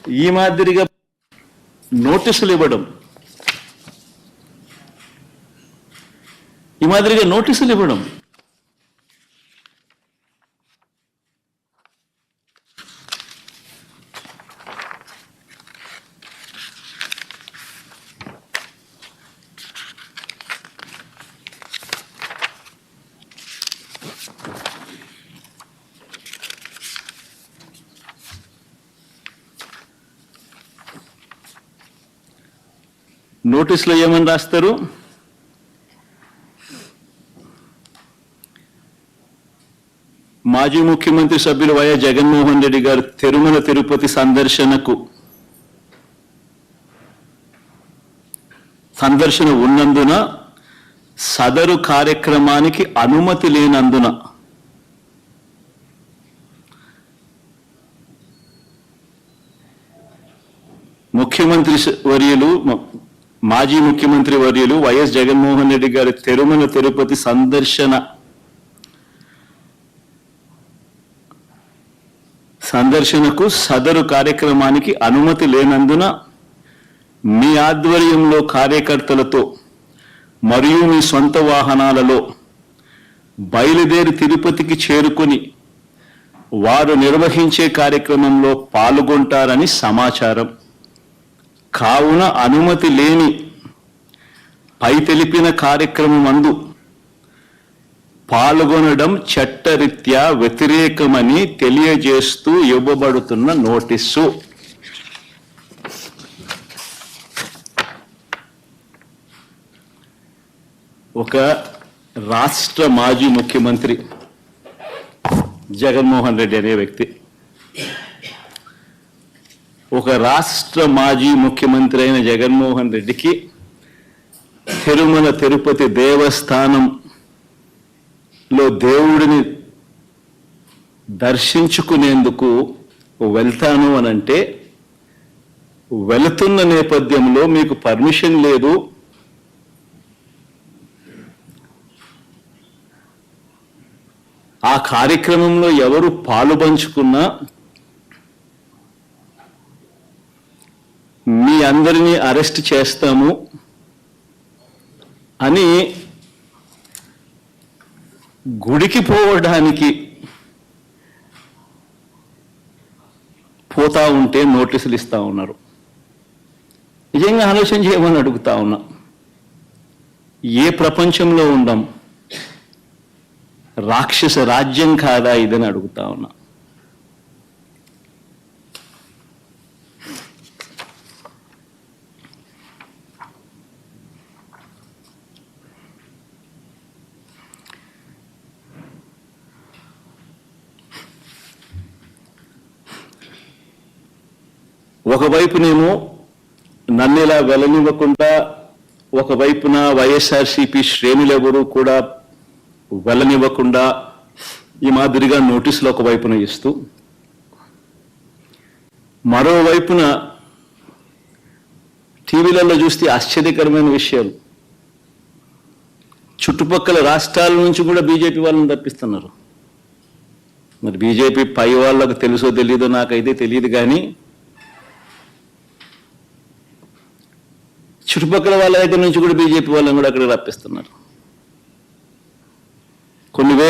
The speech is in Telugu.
ఈ మాదిరిగా నోటీసులు ఇవ్వడం, నోటీసులో ఏమని రాస్తారు? మాజీ ముఖ్యమంత్రి సభ్యులు వైఎస్ జగన్మోహన్ రెడ్డి గారు తిరుమల తిరుపతి సందర్శన ఉన్నందున సదరు కార్యక్రమానికి అనుమతి లేనందున మాజీ ముఖ్యమంత్రి వర్యులు వైఎస్ జగన్మోహన్ రెడ్డి గారి తిరుమల తిరుపతి సందర్శనకు సదరు కార్యక్రమానికి అనుమతి లేనందున మీ ఆధ్వర్యంలో కార్యకర్తలతో మరియు మీ సొంత వాహనాలలో బయలుదేరి తిరుపతికి చేరుకొని వారు నిర్వహించే కార్యక్రమంలో పాల్గొంటారని సమాచారం. కావున అనుమతి లేని పై తెలిపిన కార్యక్రమమందు పాల్గొనడం చట్టరీత్యా వ్యతిరేకమని తెలియజేస్తూ ఇవ్వబడుతున్న నోటీసు. ఒక రాష్ట్ర మాజీ ముఖ్యమంత్రి జగన్మోహన్ రెడ్డి అనే వ్యక్తి, ఒక రాష్ట్ర మాజీ ముఖ్యమంత్రి అయిన జగన్మోహన్ రెడ్డికి తిరుమల తిరుపతి దేవస్థానంలో దేవుడిని దర్శించుకునేందుకు వెళ్తాను అనంటే, వెళుతున్న నేపథ్యంలో మీకు పర్మిషన్ లేదు, ఆ కార్యక్రమంలో ఎవరు పాలుపంచుకున్నా మీ అందరినీ అరెస్ట్ చేస్తాము అని గుడికి పోవడానికి పోతా ఉంటే నోటీసులు ఇస్తా ఉన్నారు. నిజంగా ఆలోచన చేయమని అడుగుతా ఉన్నా. ఏ ప్రపంచంలో ఉందాం? రాక్షస రాజ్యం కాదా ఇదని అడుగుతా ఉన్నా. ఒకవైపునేమో నన్ను ఇలా వెళ్ళనివ్వకుండా, ఒకవైపున వైఎస్ఆర్సీపీ శ్రేణులెవరూ కూడా వెళ్ళనివ్వకుండా ఈ మాదిరిగా నోటీసులు ఒకవైపున ఇస్తూ, మరోవైపున టీవీలలో చూస్తే ఆశ్చర్యకరమైన విషయాలు, చుట్టుపక్కల రాష్ట్రాల నుంచి కూడా బీజేపీ వాళ్ళని తప్పిస్తున్నారు. మరి బీజేపీ పై వాళ్ళకు తెలుసో తెలీదో నాకైతే తెలియదు, కానీ చుట్టుపక్కల వాళ్ళ దగ్గర నుంచి కూడా బీజేపీ వాళ్ళని కూడా అక్కడ రప్పిస్తున్నారు. కొన్ని